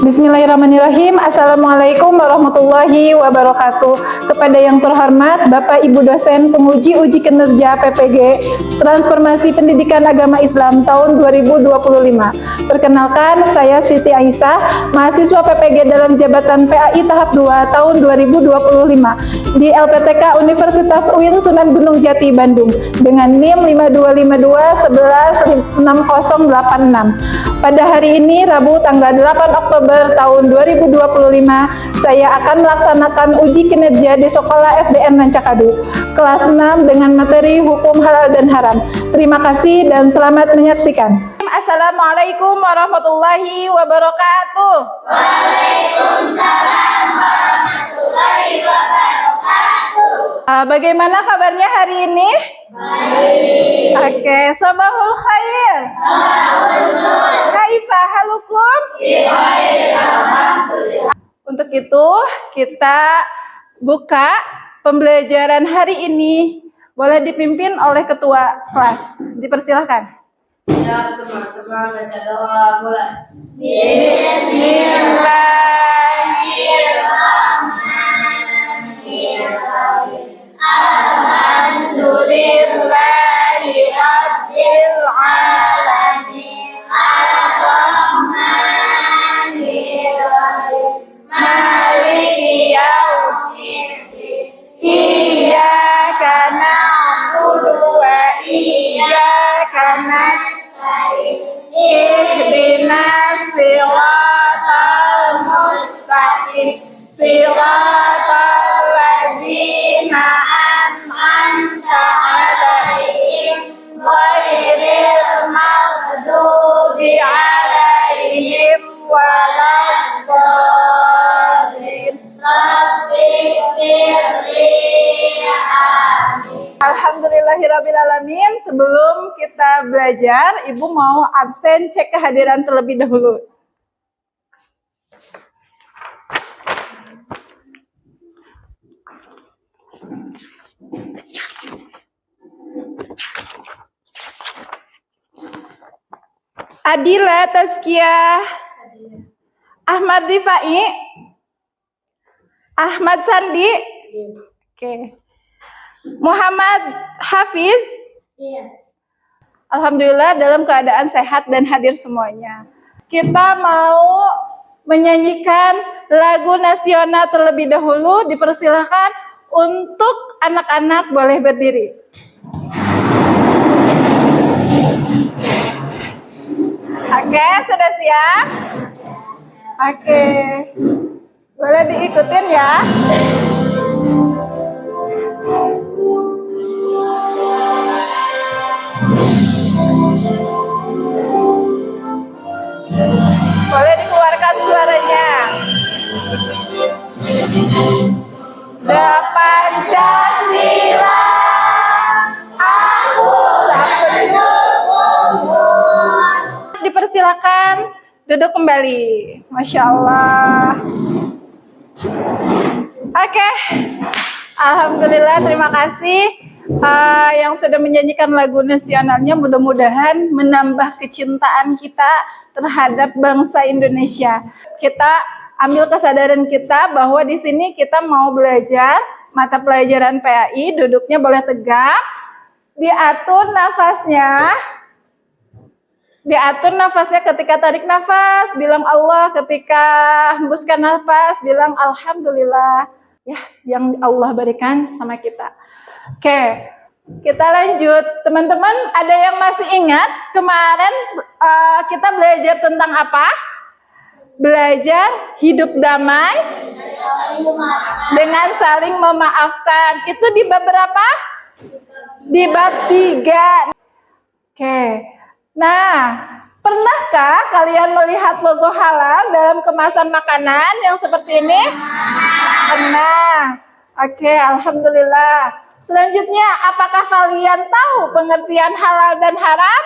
Bismillahirrahmanirrahim. Assalamualaikum warahmatullahi wabarakatuh. Kepada yang terhormat Bapak Ibu dosen penguji uji kinerja PPG Transformasi Pendidikan Agama Islam tahun 2025. Perkenalkan, saya Siti Aisyah, mahasiswa PPG dalam jabatan PAI tahap 2 tahun 2025 di LPTK Universitas UIN Sunan Gunung Jati Bandung dengan NIM 5252116086. Pada hari ini Rabu tanggal 8 Oktober tahun 2025, saya akan melaksanakan uji kinerja di Sekolah SDN Rancakadu kelas 6 dengan materi hukum halal dan haram. Terima kasih dan selamat menyaksikan. Assalamualaikum warahmatullahi wabarakatuh. Waalaikumsalam warahmatullahi wabarakatuh. Bagaimana kabarnya hari ini? Baik. Oke, sabahul khair. Sabahul nur. Kaifa halukum? Bikhair, alhamdulillah. Untuk itu kita buka pembelajaran hari ini. Boleh dipimpin oleh ketua kelas. Dipersilahkan. Siap teman-teman, baca doa mulai. Bismillahirrahmanirrahim. Alhamdulillahi rabbil alamin. Ar-Rahmanirrahim. Maliki yaumiddin. Iyyaka na'budu wa iyyaka nasta'in. Ihdinas siratal mustaqim. Siratal ladzina an'amta 'alaihim ghairil maghdubi 'alaihim waladdallin. Alhamdulillahirrabbilalamin. Sebelum kita belajar, Ibu mau absen cek kehadiran terlebih dahulu. Adila Tazkiyah, Ahmad Rifai, Ahmad Sandi, oke. Muhammad Hafiz. Iya. Alhamdulillah dalam keadaan sehat dan hadir semuanya. Kita mau menyanyikan lagu nasional terlebih dahulu. Dipersilahkan untuk anak-anak boleh berdiri. Oke, sudah siap? Oke. Boleh diikutin ya. Boleh dikeluarkan suaranya. Pancasila, aku tak pendukungmu. Dipersilakan duduk kembali. Masya Allah. Oke. Alhamdulillah, terima kasih yang sudah menyanyikan lagu nasionalnya. Mudah-mudahan menambah kecintaan kita terhadap bangsa Indonesia. Kita ambil kesadaran kita bahwa di sini kita mau belajar mata pelajaran PAI. Duduknya boleh tegak, diatur nafasnya. Diatur nafasnya, ketika tarik nafas bilang Allah, ketika hembuskan nafas bilang Alhamdulillah. Ya, yang Allah berikan sama kita. Oke, kita lanjut. Teman-teman, ada yang masih ingat kemarin kita belajar tentang apa? Belajar hidup damai dengan saling memaafkan. Itu di bab berapa? Di bab 3. Oke. Nah, pernahkah kalian melihat logo halal dalam kemasan makanan yang seperti ini? Pernah. Oke, alhamdulillah. Selanjutnya, apakah kalian tahu pengertian halal dan haram?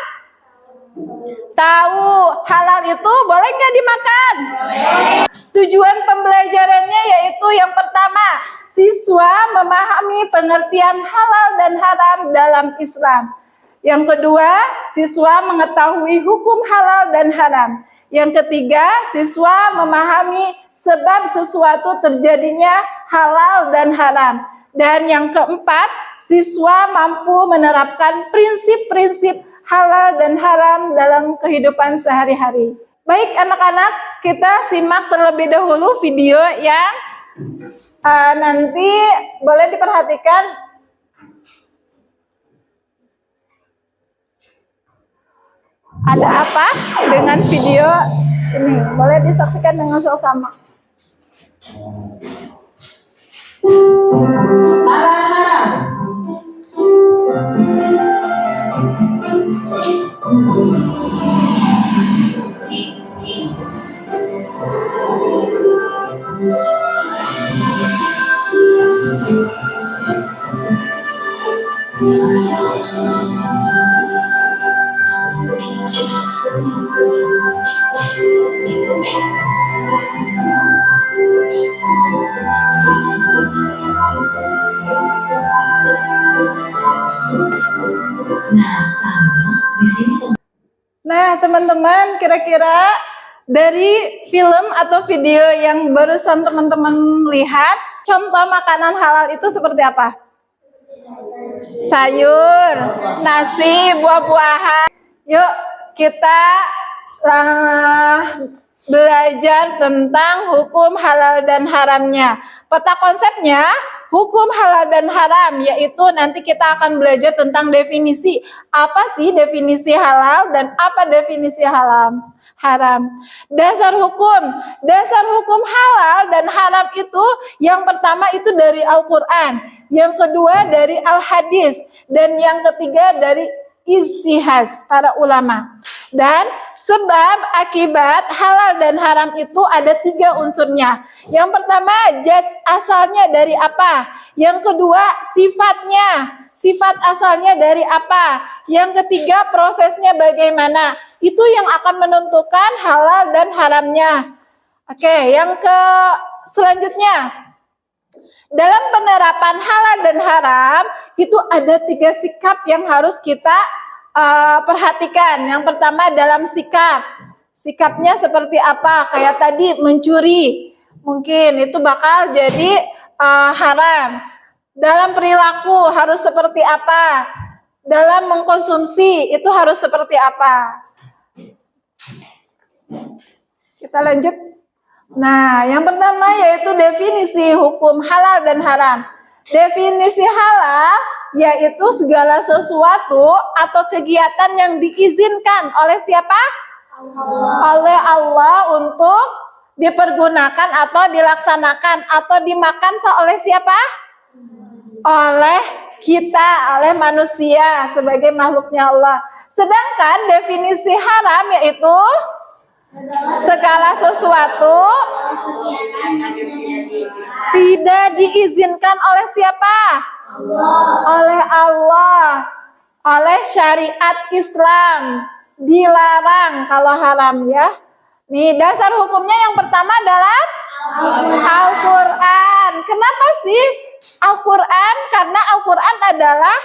Tahu. Halal itu boleh nggak dimakan? Boleh. Tujuan pembelajarannya yaitu yang pertama, siswa memahami pengertian halal dan haram dalam Islam. Yang kedua, siswa mengetahui hukum halal dan haram. Yang ketiga, siswa memahami sebab sesuatu terjadinya halal dan haram. Dan yang keempat, siswa mampu menerapkan prinsip-prinsip halal dan haram dalam kehidupan sehari-hari. Baik anak-anak, kita simak terlebih dahulu video yang nanti boleh diperhatikan. Ada apa dengan video ini? Boleh disaksikan dengan seksama. Nah, teman-teman, kira-kira dari film atau video yang barusan teman-teman lihat, contoh makanan halal itu seperti apa? Sayur, nasi, buah-buahan. Yuk, kita belajar tentang hukum halal dan haramnya. Peta konsepnya, hukum halal dan haram, yaitu nanti kita akan belajar tentang definisi. Apa sih definisi halal dan apa definisi haram? Dasar hukum halal dan haram itu yang pertama itu dari Al-Quran, yang kedua dari Al-Hadis, dan yang ketiga dari ijtihad para ulama. Dan sebab akibat halal dan haram itu ada 3 unsurnya. Yang pertama, asalnya dari apa? Yang kedua, sifat asalnya dari apa? Yang ketiga, prosesnya bagaimana? Itu yang akan menentukan halal dan haramnya. Oke, yang selanjutnya, dalam penerapan halal dan haram itu ada 3 sikap yang harus kita perhatikan. Yang pertama dalam sikapnya seperti apa? Kayak tadi mencuri, mungkin itu bakal jadi haram. Dalam perilaku harus seperti apa? Dalam mengkonsumsi itu harus seperti apa? Kita lanjut. Nah, yang pertama yaitu definisi hukum halal dan haram. Definisi halal yaitu segala sesuatu atau kegiatan yang diizinkan oleh siapa? Oleh Allah untuk dipergunakan atau dilaksanakan atau dimakan oleh siapa? Oleh kita, oleh manusia sebagai makhluknya Allah. Sedangkan definisi haram yaitu segala sesuatu tidak diizinkan oleh siapa? Oleh Allah, oleh syariat Islam, dilarang kalau haram ya. Nih, dasar hukumnya yang pertama adalah Al-Quran. Kenapa sih Al-Quran? Karena Al-Quran adalah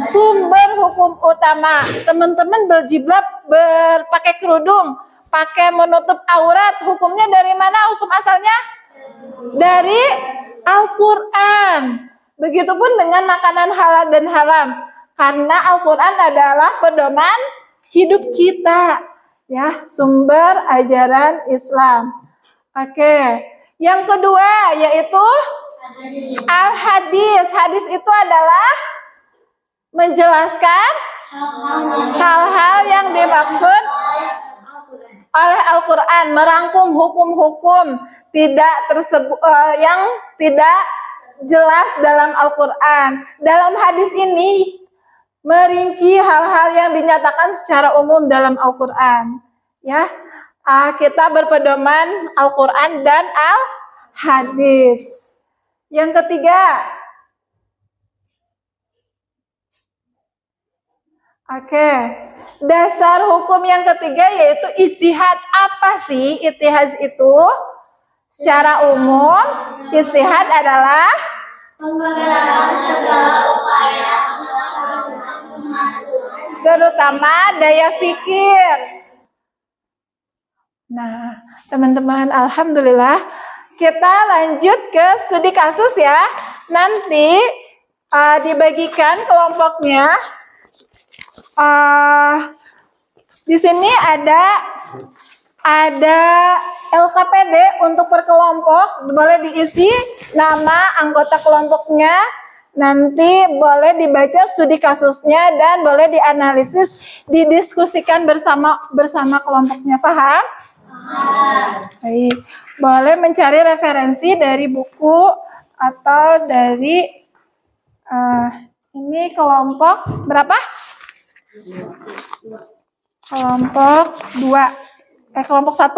sumber hukum utama. Teman-teman berjilbab, berpakai kerudung, pakai menutup aurat, hukumnya dari mana hukum asalnya? Dari Al-Quran. Begitupun dengan makanan halal dan haram. Karena Al-Quran adalah pedoman hidup kita. Ya, sumber ajaran Islam. Oke. Yang kedua yaitu Al-Hadis. Hadis itu adalah menjelaskan hal-hal yang dimaksud oleh Al-Quran, merangkum hukum-hukum yang tidak jelas dalam Al-Quran. Dalam hadis ini merinci hal-hal yang dinyatakan secara umum dalam Al-Quran. Ya, kita berpedoman Al-Quran dan Al-Hadis. Yang ketiga, dasar hukum yang ketiga yaitu ijtihad. Apa sih ijtihad itu? Secara umum, ijtihad adalah segala upaya terutama daya fikir Nah, teman-teman, alhamdulillah kita lanjut ke studi kasus ya. Nanti dibagikan kelompoknya. Di sini ada LKPD untuk per kelompok, boleh diisi nama anggota kelompoknya, nanti boleh dibaca studi kasusnya dan boleh dianalisis, didiskusikan bersama kelompoknya. Paham? Baik. Boleh mencari referensi dari buku atau dari ini kelompok berapa? Kelompok 2. Kelompok 1.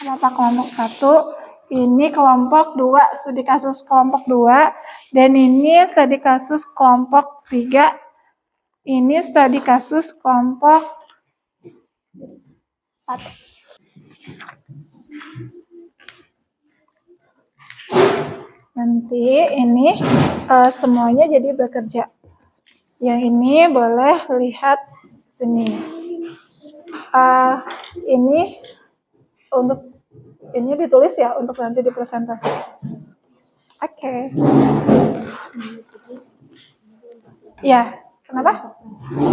Apa kelompok 1? Ini kelompok 2, studi kasus kelompok 2, dan ini studi kasus kelompok 3. Ini studi kasus kelompok 1. Nanti ini semuanya jadi bekerja. Yang ini boleh lihat sini. Ini untuk ini ditulis ya untuk nanti dipresentasi. Oke. Ya, kenapa?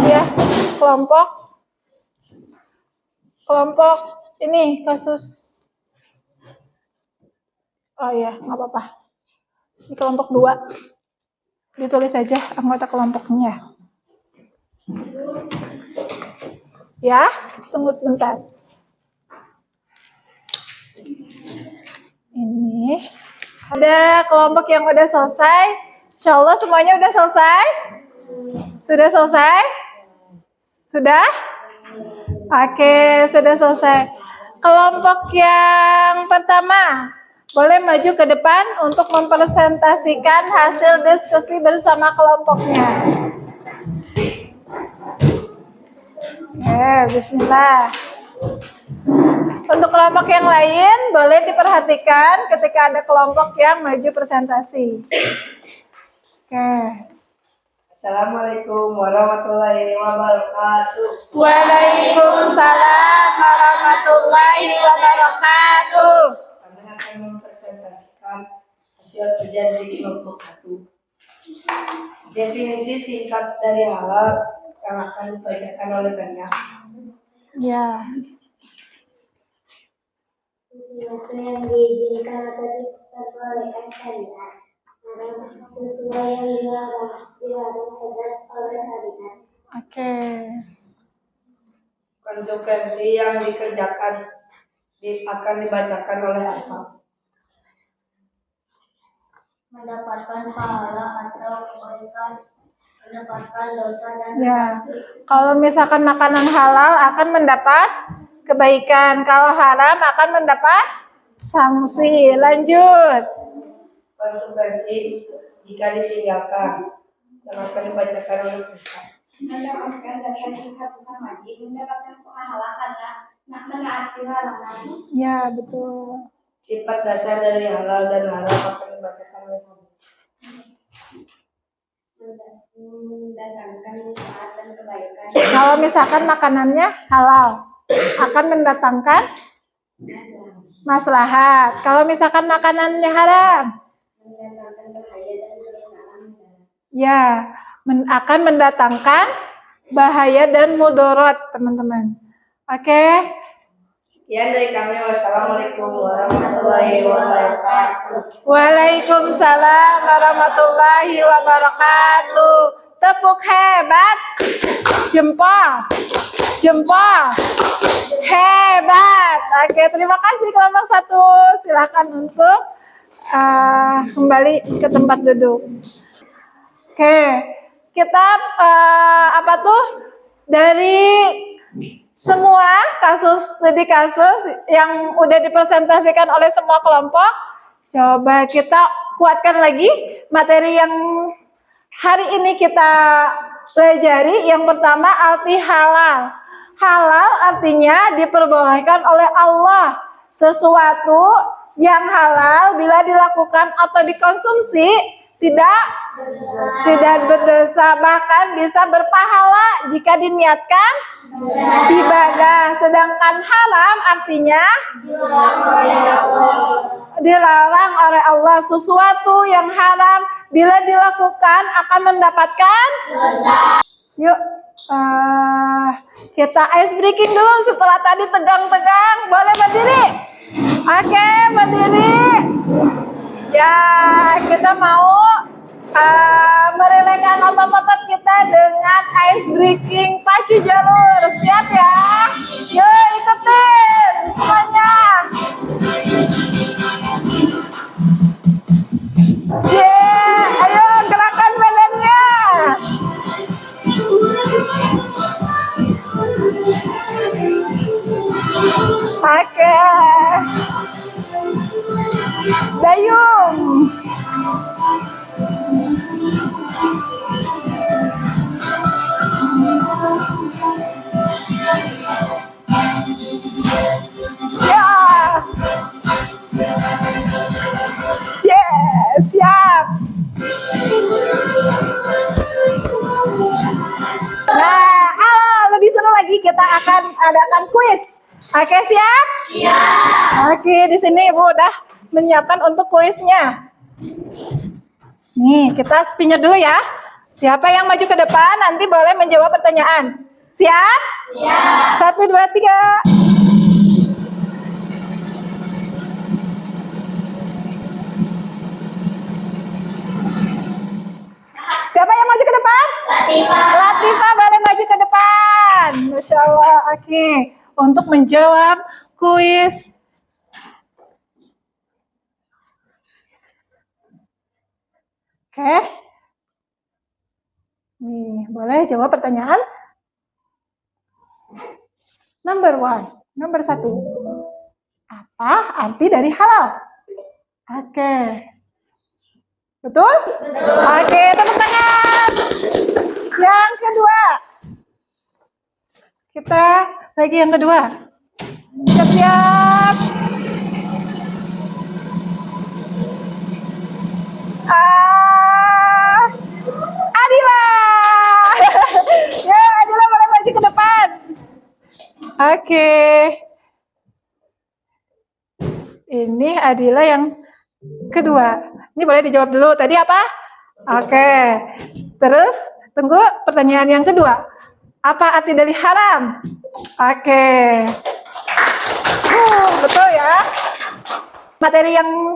Ya, kelompok ini kasus. Oh iya, nggak apa-apa. Ini kelompok 2. Ditulis saja anggota kelompoknya. Ya, tunggu sebentar. Ini ada kelompok yang udah selesai. Insya Allah semuanya udah selesai? Sudah selesai? Sudah? Oke, sudah selesai. Kelompok yang pertama, boleh maju ke depan untuk mempresentasikan hasil diskusi bersama kelompoknya. Bismillah. Untuk kelompok yang lain, boleh diperhatikan ketika ada kelompok yang maju presentasi. Oke. Assalamualaikum warahmatullahi wabarakatuh. Waalaikumsalam warahmatullahi wabarakatuh. Kami akan mempresentasikan hasil kerja dari kelompok 1. Definisi singkat dari halal yang akan dibacakan oleh Kania. Ya. Sesuatu yang diizinkan atau diperbolehkan syariat, sesuai yang dilarang tegas oleh syariat. Oke. Konsekuensi yang dikerjakan akan dibacakan oleh apa? Mendapatkan pahala atau kebaikan, mendapatkan dosa dan Ya. Kalau misalkan makanan halal akan mendapat kebaikan, kalau haram akan mendapat sanksi. Lanjut. Konsekuensi jika ditinggalkan yang akan dibacakan oleh Ustaz. mendapatkan dosa yang bukan wajib, mendapatkan pahala karena menaati larangan. Ya, betul. Sifat dasar dari halal dan haram akan dibacakan oleh Ustaz. Mendatangkan manfaat dan kebaikan. Kalau misalkan makanannya halal, akan mendatangkan maslahat. Kalau misalkan makanannya haram, Mendatangkan bahaya dan kerusakan. ya, akan mendatangkan bahaya dan mudorot, teman-teman. Oke? Sekian dari kami. Wassalamualaikum warahmatullahi wabarakatuh. Waalaikumsalam warahmatullahi wabarakatuh. Tepuk hebat. Jempol. Jempol. Hebat. Oke, terima kasih kelompok 1. Silakan untuk kembali ke tempat duduk. Oke, kita dari semua studi kasus yang udah dipresentasikan oleh semua kelompok, coba kita kuatkan lagi materi yang hari ini kita pelajari. Yang pertama, arti halal. Halal artinya diperbolehkan oleh Allah. Sesuatu yang halal bila dilakukan atau dikonsumsi tidak berdosa, bahkan bisa berpahala jika diniatkan ibadah Sedangkan haram artinya dilarang oleh Allah. Sesuatu yang haram bila dilakukan akan mendapatkan dosa. Yuk, kita ice breaking dulu setelah tadi tegang-tegang. Boleh berdiri? Oke, berdiri. Ya, kita mau merelakan otot-otot kita dengan ice breaking pacu jalur. Siap ya? Yuk, ikutin semuanya. Ayo gerakan badannya. Oke. Dayung. Ya. Yes, siap. Nah, lebih seru lagi kita akan adakan kuis. Oke, siap? Siap. Oke, di sini Ibu udah menyiapkan untuk kuisnya. Nih, kita spinnya dulu ya. Siapa yang maju ke depan nanti boleh menjawab pertanyaan. Siap? Siap. 1, 2, 3. Siapa yang maju ke depan? Latifah boleh maju ke depan. Masya Allah. Oke, untuk menjawab kuis. Oke. Nih, boleh jawab pertanyaan? Number 1. Apa arti dari halal? Oke. Betul? Oke, tepuk tangan. Yang kedua. Kita lagi yang kedua. Siap-siap. Adila. Ya, Adila boleh maju ke depan. Oke. Ini Adila yang kedua. Ini boleh dijawab dulu. Tadi apa? Oke. Terus tunggu pertanyaan yang kedua. Apa arti dari haram? Oke. Betul ya. Materi yang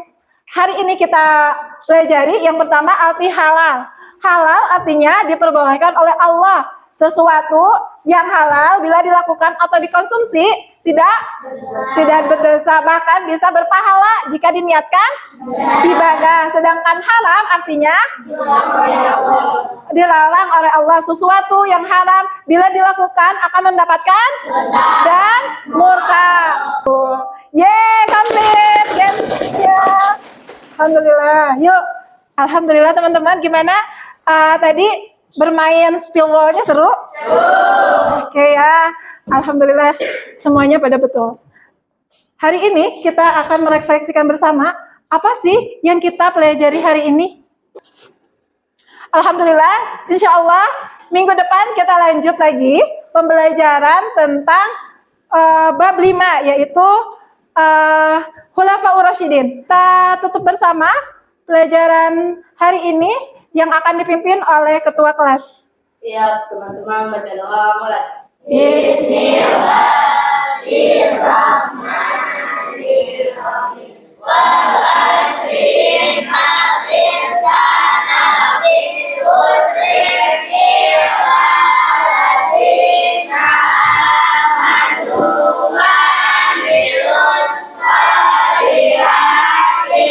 hari ini kita pelajari yang pertama arti halal. Halal artinya diperbolehkan oleh Allah. Sesuatu yang halal bila dilakukan atau dikonsumsi tidak berdosa, bahkan bisa berpahala jika diniatkan ibadah. Sedangkan haram artinya dilarang oleh Allah. Sesuatu yang haram bila dilakukan akan mendapatkan dosa dan murka. Komplit. Ya. Alhamdulillah. Yuk. Alhamdulillah teman-teman, gimana tadi bermain spillwall-nya seru? Oke ya. Alhamdulillah semuanya pada betul. Hari ini kita akan merefleksikan bersama apa sih yang kita pelajari hari ini. Alhamdulillah, insya Allah minggu depan kita lanjut lagi pembelajaran tentang bab 5 yaitu Khulafaur Rasyidin. Kita tutup bersama pelajaran hari ini yang akan dipimpin oleh ketua kelas. Siap, teman-teman, baca doa mulai. Bismillahirrahmanirrahim. Wal asri innal insana lafi khusr illa alladziina aamanu wa 'amilus shalihati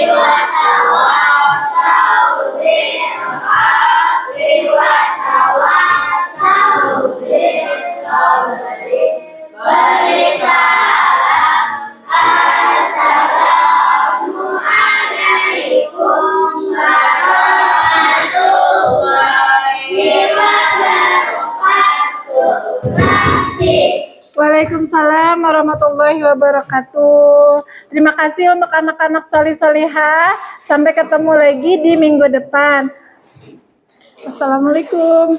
wa tawassaw bil haqqi wa tawassaw bis sabri. Assalamualaikum warahmatullahi wabarakatuh. Waalaikumsalam warahmatullahi wabarakatuh. Terima kasih untuk anak-anak solih-solihah. Sampai ketemu lagi di minggu depan. Assalamualaikum.